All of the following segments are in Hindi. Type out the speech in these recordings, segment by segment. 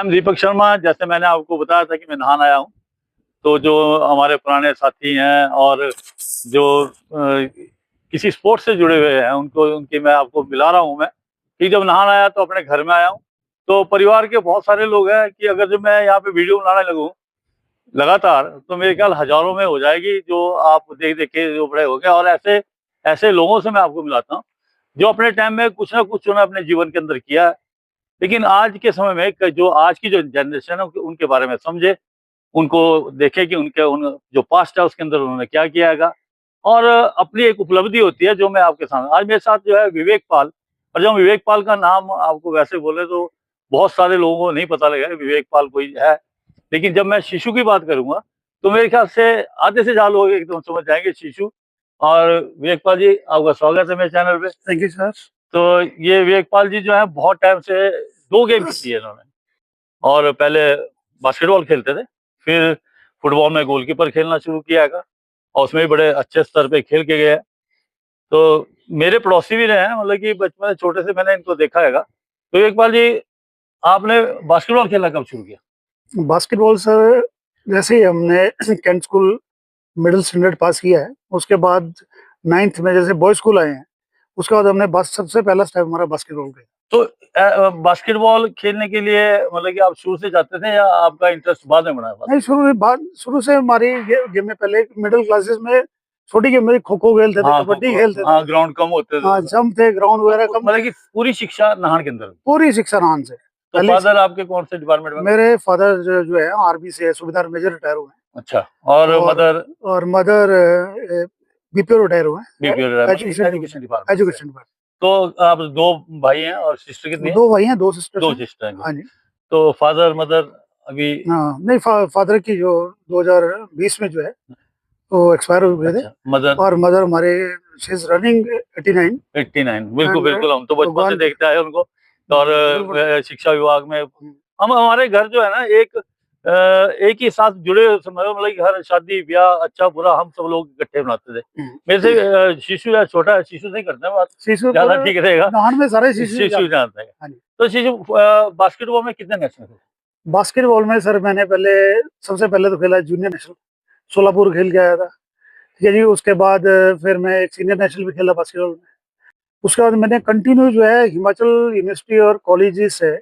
I'm दीपक शर्मा। जैसे मैंने आपको बताया था कि मैं नहाने आया हूँ, तो जो हमारे पुराने साथी हैं और जो किसी स्पोर्ट्स से जुड़े हुए हैं उनको उनकी मैं आपको मिला रहा हूँ मैं, कि जब नहाने आया तो अपने घर में आया हूँ। तो परिवार के बहुत सारे लोग हैं कि अगर जो मैं यहाँ पे वीडियो बनाने लगूँ लगातार, तो मेरे ख्याल हज़ारों में हो जाएगी, जो आप देख-देख के जो बड़े हो गए। और ऐसे ऐसे लोगों से मैं आपको मिलाता हूँ, जो अपने टाइम में कुछ ना कुछ उन्होंने अपने जीवन के अंदर किया है। लेकिन आज के समय में जो आज की जो जनरेशन है उनके बारे में समझे, उनको देखे कि उनके उन जो पास्ट है उसके अंदर उन्होंने क्या किया हैगा, और अपनी एक उपलब्धि होती है जो मैं आपके सामने आज मेरे साथ जो है विवेक पाल। और जब हम विवेक पाल का नाम आपको वैसे बोले तो बहुत सारे लोगों को नहीं पता लगेगा विवेक पाल कोई है। लेकिन जब मैं शिशु की बात करूंगा तो मेरे ख्याल से आधे से ज्यादा लोग एकदम समझ जाएंगे शिशु। और विवेक पाल जी, आपका स्वागत है मेरे चैनल पे। Thank you sir. तो ये विवेक पाल जी जो है बहुत टाइम से 2 गेम खेली है इन्होंने। और पहले बास्केटबॉल खेलते थे, फिर फुटबॉल में गोलकीपर खेलना शुरू किया हैगा, और उसमें भी बड़े अच्छे स्तर पे खेल के गए हैं। तो मेरे पड़ोसी भी रहे हैं, मतलब कि बचपन में छोटे से मैंने इनको देखा हैगा। तो विवेक पाल जी, आपने बास्केटबॉल खेलना कब शुरू किया? बास्केटबॉल सर, जैसे ही हमने cantt school middle standard pass किया है, उसके बाद 9th में जैसे बॉय स्कूल आए हैं, उसके बाद हमने बस सबसे पहला स्टेप हमारा बास्केटबॉल का। तो बास्केटबॉल खेलने के लिए मतलब कि आप शुरू से जाते थे या आपका इंटरेस्ट बाद में बना था? नहीं, शुरू से हमारी गेम में पहले मिडिल क्लासेस में छोटी गेम में खो-खो खेलते थे, कबड्डी खेलते थे। हाँ, ग्राउंड कम होते थे। हाँ, जंप थे, ग्राउंड वगैरह कम। मतलब कि पूरी शिक्षा नाहन के अंदर? पूरी शिक्षा नाहन से। तो फादर आपके कौन से डिपार्टमेंट में? मेरे फादर जो है आर्मी से सूबेदार मेजर रिटायर हुए हैं। अच्छा। और मदर? और मदर बीपीओ रिटायर हुए हैं। BPO education department. तो आप 2 भाई हैं और सिस्टर कितनी है? 2 भाई हैं, 2 सिस्टर्स 2 हैं। सिस्टर हैं। हाँ जी। तो फादर मदर अभी? हाँ, नहीं, फादर की जो 2020 में जो है वो एक्सपायर हो गए थे। अच्छा। मदर? और मदर हमारे शी इज रनिंग 89। 89। बिल्कुल बिल्कुल, हम तो बचपन से भगवान देखते आए उनको। और शिक्षा विभाग में हम हमारे घर जो है ना एक ही साथ जुड़े हुए, मतलब कि हर शादी ब्याह अच्छा बुरा हम सब लोग इकट्ठे मनाते थे। मेरे से शिशु है, छोटा है, शिशु से ही करते हैं बात, शिशु ज्यादा ठीक रहेगा। नाहन में सारे शिशु जानते हैं। हाँ जी। तो शिशु बास्केटबॉल में कितने नेशनल थे? बास्केटबॉल में सर मैंने सबसे पहले तो खेला जूनियर नेशनल, सोलापुर खेल के आया था। ठीक है जी। उसके बाद फिर मैं एक सीनियर नेशनल भी खेला बास्केटबॉल में। उसके बाद मैंने कंटिन्यू जो है हिमाचल यूनिवर्सिटी और कॉलेजेस से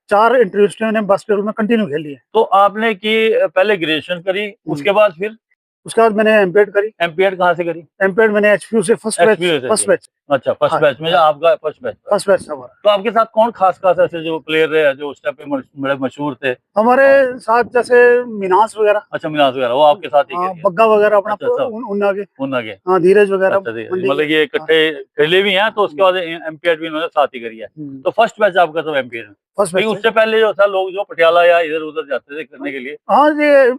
4 इंटरयूनिवर्सिटी मैंने बास्केटबॉल में कंटिन्यू खेली है। तो आपने की पहले ग्रेजुएशन करी, उसके बाद फिर? उसके बाद मैंने एमपीएड करी। एमपीएड कहाँ से करी? एमपीएड मैंने एचपीयू से फर्स्ट बैच। अच्छा, फर्स्ट बैच में आपका फर्स्ट बैच था हमारा। तो आपके साथ कौन खास ऐसे जो प्लेयर रहे जो उस टाइम पे बड़े मशहूर थे? हमारे साथ जैसे मिनास वगैरह। अच्छा, मिनास वगैरह वो आपके साथ ही खेले? बग्गा वगैरह अपना। अच्छा, उन्ना के। हाँ, धीरज वगैरह। अच्छा, मतलब ये इकट्ठे खेले भी हैं, तो उसके बाद एमपीएड भी इन्होंने साथ ही करी है। तो फर्स्ट बैच आपका तो एमपीएड में? First batch. उससे पहले जो था लोग जो पटियाला या इधर उधर जाते थे करने के लिए? हाँ, ये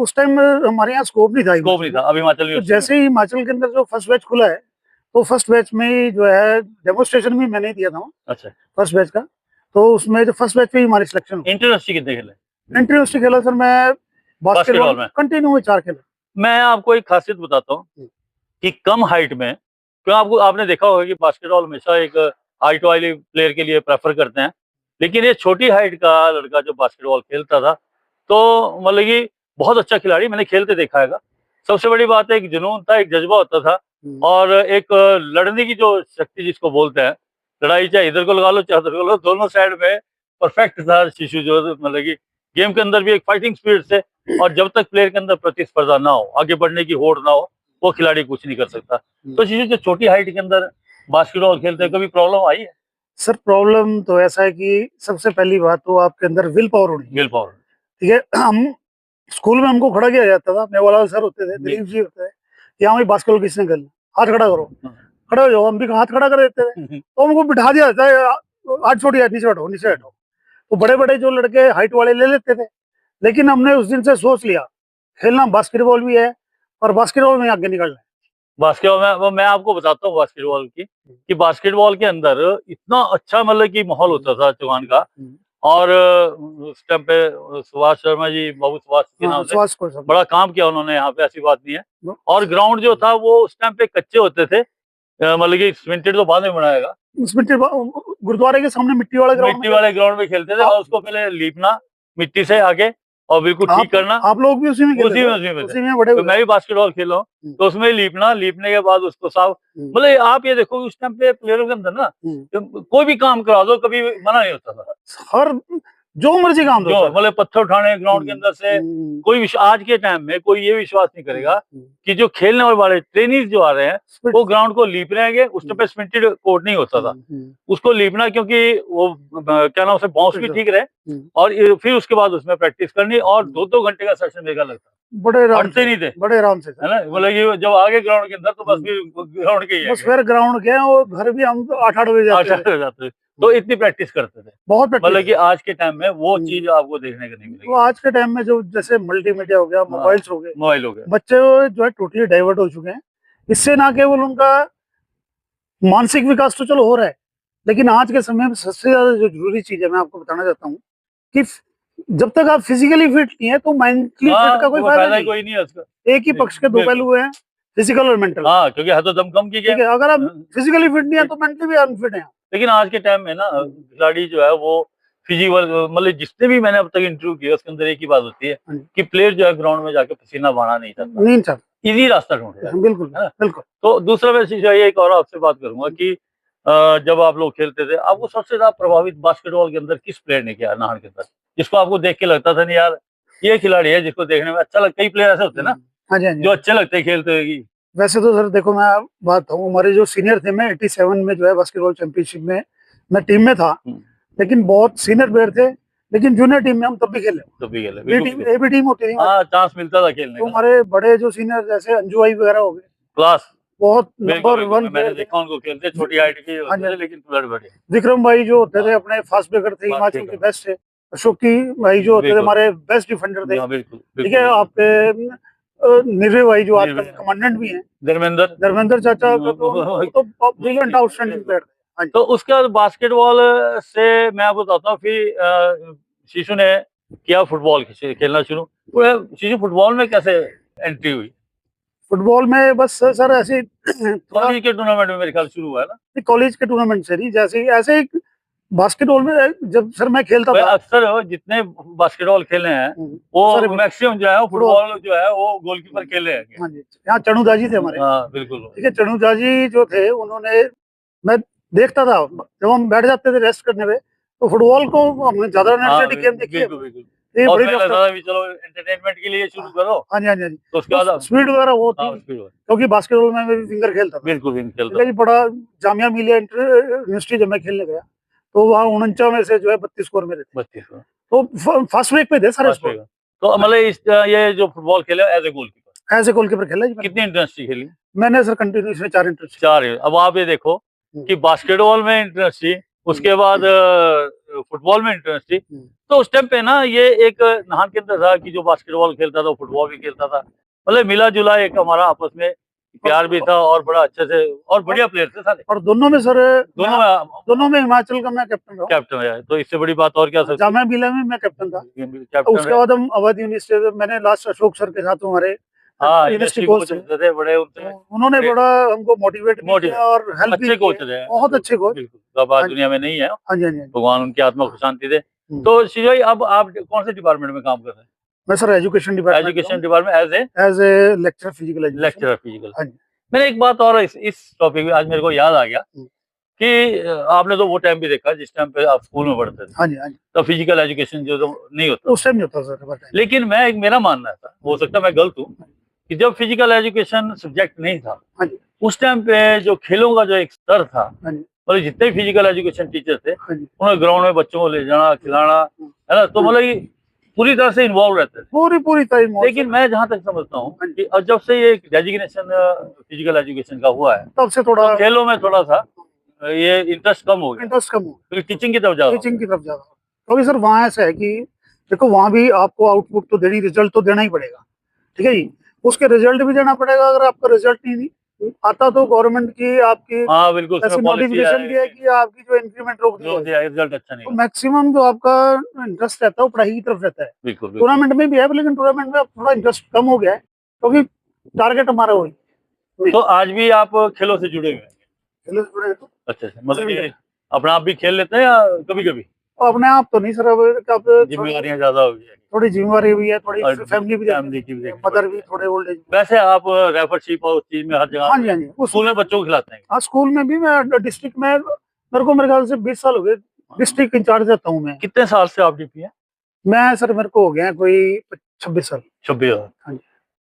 उस टाइम हमारे यहाँ स्कोप नहीं था। अब हिमाचल तो जैसे ही हिमाचल के अंदर जो फर्स्ट बैच खुला है, तो फर्स्ट बैच में ही जो है डेमोन्स्ट्रेशन भी मैंने दिया था। अच्छा। फर्स्ट बैच का, तो उसमें जो फर्स्ट बैच पे ही हमारी सिलेक्शन हुई। इंटरनेशनल कितने खेले? इंटरनेशनल खेला सर मैं बास्केटबॉल में कंटिन्यू में 4 खेले। मैं आपको एक खासियत बताता हूँ कि कम हाइट में, क्यों आपने देखा होगा कि बास्केटबॉल हमेशा एक हाइट वाले प्लेयर के लिए प्रेफर करते हैं, लेकिन ये छोटी हाइट का लड़का जो बास्केटबॉल खेलता था, तो मतलब कि बहुत अच्छा खिलाड़ी, मैंने खेलते देखा हैगा। सबसे बड़ी बात है, एक जुनून था, एक जज्बा होता था, और एक लड़ने की जो शक्ति जिसको बोलते हैं, लड़ाई चाहे इधर को लगा लो चाहे उधर को लगा लो, दोनों साइड में परफेक्ट था शिशु। जो मतलब कि गेम के अंदर भी एक फाइटिंग स्पिरिट से, और जब तक प्लेयर के अंदर प्रतिस्पर्धा ना हो, आगे बढ़ने की होड़ ना हो, वो खिलाड़ी कुछ नहीं कर सकता। तो शिशु जो छोटी हाइट के अंदर बास्केटबॉल खेलते हैं, कभी प्रॉब्लम आई है? सर, प्रॉब्लम तो ऐसा है कि सबसे पहली बात तो आपके अंदर विल पावर होनी है। Will power. ठीक है। हम स्कूल में हमको खड़ा किया जाता था, मेवालाल सर होते थे, दिलीप जी होते थे, कि हाँ भाई बास्केटबॉल किसने खेलना, हाथ खड़ा करो। खड़े हो जाओ, हम भी हाथ खड़ा कर देते थे। तो हमको बिठा दिया जाता है, हाथ छोड़िए, नीचे बैठो नीचे बैठो। तो बड़े बड़े जो लड़के हाइट वाले ले लेते थे, लेकिन हमने उस दिन से सोच लिया खेलना बास्केटबॉल भी है और बास्केटबॉल में आगे निकलना है। बास्केटबॉल में मैं आपको बताता हूँ बास्केटबॉल की, कि बास्केटबॉल के अंदर इतना अच्छा मतलब कि माहौल होता था चौहान का। और उस टाइम पे सुभाष शर्मा जी, बाबू सुभाष के नाम से बड़ा काम किया उन्होंने यहाँ पे, ऐसी बात नहीं है। और ग्राउंड जो था वो उस टाइम पे कच्चे होते थे, मतलब कि सीमेंटेड तो बाद में बनाएगा। गुरुद्वारे के सामने मिट्टी वाले ग्राउंड में खेलते थे, और उसको पहले लीपना, मिट्टी से आके और बिल्कुल ठीक करना। आप लोग भी उसी में खेलते थे? उसी में बड़े तो हुए। मैं भी बास्केटबॉल खेला हूँ, तो उसमें लीपने के बाद उसको साफ, मतलब आप ये देखो उस टाइम पे प्लेयरों के अंदर ना कोई भी काम करा दो कभी मना नहीं होता था। हर जो मर्जी काम जो मतलब पत्थर उठाने ग्राउंड के अंदर से कोई आज के टाइम में कोई ये विश्वास नहीं करेगा कि जो खेलने वाले ट्रेनिंग जो आ रहे हैं वो ग्राउंड को लीप रहे हैं। उस टाइम पे सीमेंटेड कोर्ट नहीं होता था, उसको लीपना, क्योंकि वो क्या नाम से बाउंस भी ठीक रहे और फिर उसके बाद उसमें प्रैक्टिस करनी, और 2-2 घंटे का सेशन मेगा लगता, बड़े आराम हटते नहीं थे, बड़े आराम से, है ना। मतलब ये जब आगे ग्राउंड के अंदर तो बस फिर ग्राउंड के ही बस फिर ग्राउंड के और घर भी हम 8-8 बजे जाते थे, तो इतनी प्रैक्टिस करते थे बहुत। मतलब कि आज के टाइम में वो चीज आपको देखने को नहीं मिलेगी। तो आज के टाइम में जो जैसे मल्टीमीडिया हो गया, मोबाइल्स हो गए, बच्चे जो है टोटली डाइवर्ट हो चुके हैं। इससे ना केवल उनका मानसिक विकास तो चलो हो रहा है, लेकिन आज के समय में सबसे ज्यादा जो जरूरी चीज है मैं आपको बताना चाहता हूँ कि जब तक आप फिजिकली फिट नहीं है तो मेंटली फिट का कोई फायदा कोई नहीं है उसका। एक ही पक्ष के दो पहलू हैं, फिजिकल और मेंटल। क्योंकि है तो दम कम की ठीक है, अगर आप फिजिकली फिट नहीं है तो मेंटली भी अनफिट है। लेकिन आज के टाइम में ना खिलाड़ी जो है वो फिजिकल, मतलब जितने भी मैंने अब तक इंटरव्यू किया उसके अंदर एक ही बात होती है कि प्लेयर जो है ग्राउंड में जाके पसीना बहाना नहीं चाहता, इजी रास्ता ढूंढ रहा है। बिल्कुल बिल्कुल। तो दूसरा मैं एक और आपसे बात करूंगा कि जब आप लोग खेलते थे आपको सबसे ज्यादा प्रभावित बास्केटबॉल के अंदर किस प्लेयर ने किया नाहन के अंदर, जिसको आपको देख के लगता था नहीं यार ये खिलाड़ी है जिसको देखने में अच्छा लगता। कई प्लेयर ऐसे होते हैं ना जो अच्छे लगते हैं खेलते हुए। वैसे तो सर देखो मैं बात हूँ, हमारे जो सीनियर थे, मैं 87 में जो है बास्केटबॉल चैंपियनशिप में मैं टीम में था, लेकिन बहुत सीनियर प्लेयर थे, लेकिन जूनियर टीम में हम तब भी खेले ए बी टीम होती थी, चांस मिलता था खेलने का। तो हमारे बड़े जो सीनियर जैसे अंजू भाई वगैरह हो गए, क्लास बहुत नंबर 1 मैंने देखा उनको खेलते, छोटी हाइट के होते थे लेकिन प्लेयर बड़े। विक्रम भाई जो होते थे अपने फास्ट ब्रेकर थे, हिमाचल के बेस्ट थे। अशोकी भाई जो होते थे हमारे बेस्ट डिफेंडर थे। ठीक है, आपके निर्भय भाई जो आजकल कमांडेंट भी हैं, धर्मेंद्र चाचा तो ब्रिलियंट आउटस्टैंडिंग प्लेयर थे। तो उसके बाद बास्केटबॉल से मैं आपको बताता हूँ, फिर शिशु ने किया फुटबॉल खेलना शुरू। शिशु फुटबॉल में कैसे एंट्री हुई? फुटबॉल में बस सर ऐसे कॉलेज के टूर्नामेंट में मेरे ख्याल शुरू हुआ है ना? कॉलेज के टूर्नामेंट से नहीं, जैसे ऐसे ही बास्केटबॉल में जब सर मैं खेलता था, अक्सर जितने बास्केटबॉल खेले हैं वो मैक्सिमम जो है फुटबॉल जो है वो गोलकीपर खेले हैं। हाँ जी, यहाँ चनुदा जी थे हमारे। बिल्कुल। ठीक है, चनुदा जी जो थे उन्होंने, मैं देखता था जब हम बैठ जाते थे रेस्ट करने में, तो फुटबॉल को हमने ज्यादा गेम देखी है। चलो एंटरटेनमेंट के लिए शुरू करो। हाँ जी हाँ जी। तो उसके बाद स्पीड वगैरह वो थी, क्योंकि बास्केटबॉल में मैं विंगर खेलता था। बिल्कुल खेलता था। बड़ा जामिया मिलिया यूनिवर्सिटी जब मैं खेलने गया तो वहाँ 49 में से जो है 32 स्कोर मेरे थे। 32 तो फर्स्ट ब्रेक पे थे सारे स्कोर। तो मतलब ये जो फुटबॉल खेले एज ए गोलकीपर खेला। कितनी इंटरेस्टिंग खेली? मैंने सर कंटिन्यूसली 4 इंटरेस्ट। 4। अब आप ये देखो कि बास्केटबॉल में इंटरेस्ट थी, उसके बाद फुटबॉल में इंटरेस्ट थी, तो उस टाइम पे ना ये एक नाहन के अंदर था कि जो बास्केटबॉल खेलता था फुटबॉल भी खेलता था, मतलब मिला जुला एक हमारा आपस में प्यार भी था और बड़ा अच्छे से और बढ़िया प्लेयर थे सारे। और दोनों में सर दोनों में हिमाचल का मैं कैप्टन रहा। तो इससे बड़ी बात और क्या? जामिया मिलिया में मैं कैप्टन था। उसके बाद हम अवध यूनिवर्सिटी, मैंने लास्ट अशोक सर के साथ हमारे यूनिवर्सिटी कोच थे बड़े, उन्होंने बड़ा हमको मोटिवेट किया और हेल्प भी की। बहुत अच्छे कोच, अब आज दुनिया में नहीं है। हाँ जी, भगवान उनकी आत्मा को शांति दे। तो शिव भाई अब आप कौन से डिपार्टमेंट में काम कर रहे हैं? मैं sir education department as a lecturer physical. मैंने एक बात और इस टॉपिक में आज मेरे को याद आ गया कि आपने तो वो टाइम भी देखा जिस टाइम पे आप स्कूल में पढ़ते थे। हाँ जी। तो फिजिकल एजुकेशन जो नहीं होता उस टाइम नहीं होता सर। लेकिन मेरा मानना था, हो सकता है मैं गलत हूँ, कि जब फिजिकल एजुकेशन सब्जेक्ट नहीं था उस टाइम पे जो खेलों का जो एक स्तर था, मतलब जितने फिजिकल एजुकेशन टीचर थे उन्होंने ग्राउंड में बच्चों को ले जाना खिलाना, है ना, तो मतलब पूरी तरह से इन्वॉल्व रहते थे पूरी तरह। लेकिन मैं जहाँ तक समझता हूँ कि जब से ये डेजिग्नेशन फिजिकल एजुकेशन का हुआ है तब से थोड़ा खेलों में थोड़ा सा ये इंटरेस्ट कम हो गया, टीचिंग की तरफ ज्यादा। क्योंकि सर वहाँ ऐसा है कि देखो वहाँ भी आपको आउटपुट तो देनी, रिजल्ट तो देना ही पड़ेगा। ठीक है जी, उसके रिजल्ट भी देना पड़ेगा। अगर आपका रिजल्ट नहीं आता तो गवर्नमेंट की आपकी बिल्कुल ऐसी नोटिफिकेशन भी है कि आपकी जो इंक्रीमेंट रोक दिया, रिजल्ट अच्छा नहीं। तो मैक्सिमम जो आपका इंटरेस्ट रहता है वो पढ़ाई की तरफ रहता है। टूर्नामेंट में भी है, लेकिन टूर्नामेंट में थोड़ा इंटरेस्ट कम हो गया है क्योंकि टारगेट हमारा वही। तो आज भी आप खेलों से जुड़े हुए हैं? खेलों से जुड़े हैं। अच्छा, मतलब अपना आप भी खेल लेते हैं या कभी कभी? अपने आप तो नहीं सर, अब जिम्मेदारियां ज्यादा हो गई है थोड़ी जिम्मेवारी भी है, थोड़ी और फैमिली भी फैमिली की भी देखनी मदर पड़ती भी है। थोड़े ओल्ड एज। वैसे आप रेफरशिप और उस चीज में हर जगह हाँ जी, हाँ जी, स्कूल में बच्चों को खिलाते हैं? हाँ स्कूल में भी मैं डिस्ट्रिक्ट में, मेरे ख्याल से 20 साल हो गए डिस्ट्रिक्ट इंचार्ज रहता हूँ मैं। कितने साल से आप डीपी है? मैं सर मेरे को हो गया कोई 26 साल। 26 हाँ जी।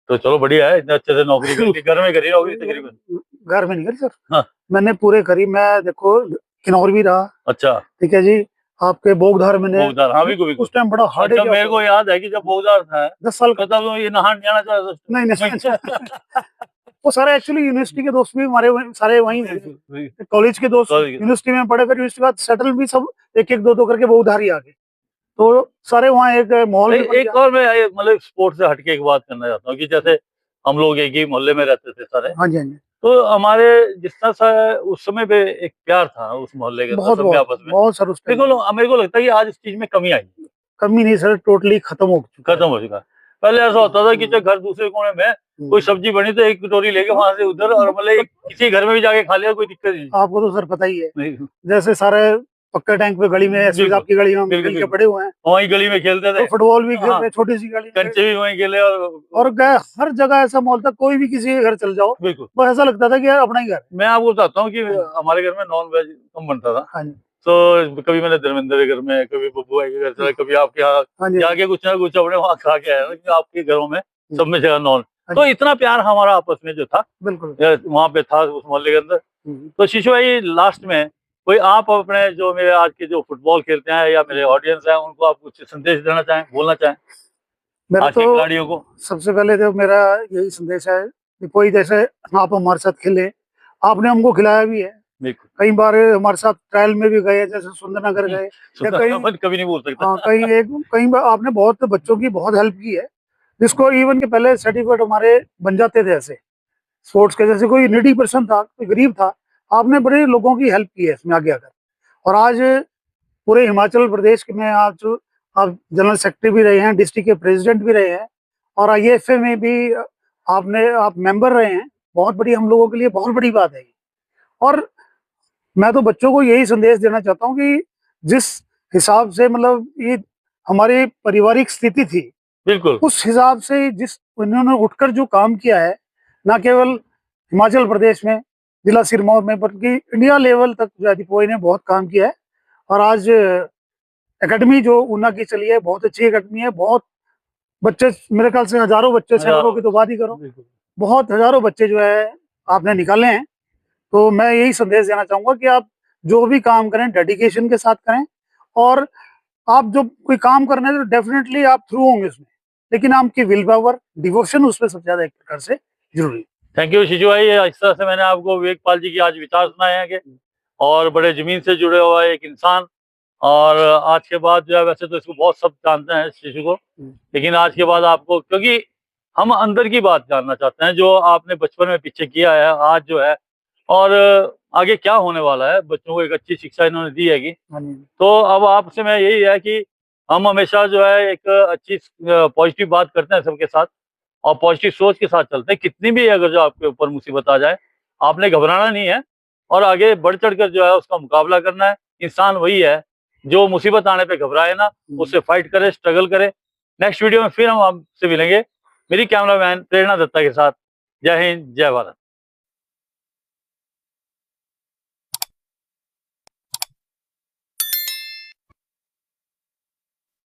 तो चलो बढ़िया है, इतने अच्छे से नौकरी करके घर में करी नौकरी तकरीबन। घर में नहीं करी सर, हाँ। मैंने पूरे करी। मैं देखो किन्नौर भी रहा, अच्छा। ठीक है जी, आपके बोगधार मैंने, बोगदार, हाँ बिल्कुल बिल्कुल। उस टाइम बड़ा हार्ड अच्छा, एरिया मेरे को याद है कि जब बोगदार था 10 साल का। तब ये नहान जाना चाहता था। नहीं नहीं वो सारे एक्चुअली यूनिवर्सिटी के दोस्त भी हमारे सारे वहीं थे, कॉलेज के दोस्त कॉलेज के। यूनिवर्सिटी में पढ़े, फिर यूनिवर्सिटी के बाद सेटल भी सब एक एक दो करके बोगधार ही आ गए, तो सारे वहाँ एक माहौल भी बन एक गया। और मैं मतलब स्पोर्ट्स से हटके एक बात करना चाहता हूँ कि जैसे हम लोग एक ही मोहल्ले में रहते थे सारे, हाँ जी, हाँ जी, तो हमारे जितना सा उस समय पे एक प्यार था उस मोहल्ले के अंदर बहुत सब में बहुत आपस में, बहुत सर उस टाइम मेरे को लगता है कि आज इस चीज में कमी आई, कमी नहीं सर, टोटली खत्म हो चुका खत्म हो चुका है। पहले ऐसा होता था कि जब घर दूसरे कोने में कोई है। सब्जी बनी तो एक कटोरी लेके वहां से उधर, और मतलब किसी घर में भी जाके खा लिया, कोई दिक्कत नहीं। आपको तो सर पता ही है, नहीं, जैसे सारे पक्के टैंक पे गली में एसपी बिल्कुल साहब की गली में बिल्कुल मिल के बिल्कुल पड़े हुए हैं, वहीं गली में खेलते तो थे, फुटबॉल भी खेल हाँ, रहे, छोटी सी गली में, कंचे भी वहीं खेले और गए हर जगह ऐसा माहौल था, कोई भी किसी के घर चल जाओ बिल्कुल। तो ऐसा लगता था कि यार अपना ही घर है। मैं आपको बताता हूँ कि हाँ हमारे घर में नॉन वेज कम बनता था, हाँ जी, तो कभी मैंने धर्मेंद्र के घर में, कभी बब्बू भाई के घर चला, कभी आपके यहाँ हाँ जी, जाके कुछ ना कुछ अपने वहाँ खा के आया, लेकिन आपके घरों में सब में जगह नॉन, हाँ तो जी, इतना प्यार हमारा आपस में जो था बिल्कुल। वहाँ पे था उस मोहल्ले के अंदर। तो शिशु भाई लास्ट में कोई आप अपने जो मेरे आज के जो फुटबॉल खेलते हैं या मेरे ऑडियंस है उनको आप कुछ संदेश देना चाहें, बोलना चाहें मेरा आज के तो खिलाड़ियों को? सबसे पहले तो मेरा यही संदेश है कि कोई जैसे आप हमारे साथ खेले, आपने हमको खिलाया भी है, बिल्कुल। कई बार हमारे साथ ट्रायल में भी गए, जैसे सुंदरनगर गए या कहीं, अपन कभी नहीं बोल सकता। हाँ कहीं बार आपने बहुत बच्चों की बहुत हेल्प की है, जिसको इवन के पहले सर्टिफिकेट हमारे बन जाते थे ऐसे स्पोर्ट्स के, जैसे कोई नीडी पर्सन था, कोई गरीब था, आपने बड़े लोगों की हेल्प की है इसमें आगे आकर, और आज पूरे हिमाचल प्रदेश में आज आप जनरल सेक्रेटरी भी रहे हैं, डिस्ट्रिक्ट के प्रेसिडेंट भी रहे हैं, और आईएफए में भी आप मेंबर रहे हैं, बहुत बड़ी हम लोगों के लिए बहुत बड़ी बात है। और मैं तो बच्चों को यही संदेश देना चाहता हूँ कि जिस हिसाब से मतलब ये हमारी पारिवारिक स्थिति थी, बिल्कुल उस हिसाब से जिस उन्होंने उठकर जो काम किया है, ना केवल हिमाचल प्रदेश में जिला सिरमौर में बल्कि इंडिया लेवल तक जादीपोई ने बहुत काम किया है। और आज एकेडमी जो ऊना की चली है, बहुत अच्छी एकेडमी है, बहुत बच्चे, मेरे ख्याल से हजारों बच्चे, सैकड़ों की तो बात ही करो, बहुत हजारों बच्चे जो है आपने निकाले हैं। तो मैं यही संदेश देना चाहूंगा कि आप जो भी काम करें डेडिकेशन के साथ करें, और आप जो कोई काम करना है तो डेफिनेटली आप थ्रू होंगे उसमें, लेकिन आपकी विल पावर, डिवोशन उसमें सबसे ज्यादा एक प्रकार से जरूरी। थैंक यू शिशु भाई, इस तरह से मैंने आपको विवेकपाल जी की आज विचार सुनाए हैं कि और बड़े जमीन से जुड़े हुआ एक इंसान, और आज के बाद जो है वैसे तो इसको बहुत सब जानते हैं शिशु को, लेकिन आज के बाद आपको, क्योंकि हम अंदर की बात जानना चाहते हैं जो आपने बचपन में पीछे किया है आज जो है, और आगे क्या होने वाला है, बच्चों को एक अच्छी शिक्षा इन्होंने दी हैगी। तो अब आपसे मैं यही है कि हम हमेशा जो है एक अच्छी पॉजिटिव बात करते हैं सबके साथ, और पॉजिटिव सोच के साथ चलते हैं, कितनी भी अगर जो आपके ऊपर मुसीबत आ जाए आपने घबराना नहीं है, और आगे बढ़ चढ़ कर जो है उसका मुकाबला करना है। इंसान वही है जो मुसीबत आने पे घबराए ना, उससे फाइट करे, स्ट्रगल करे। नेक्स्ट वीडियो में फिर हम आपसे मिलेंगे, मेरी कैमरामैन प्रेरणा दत्ता के साथ। जय हिंद, जय भारत।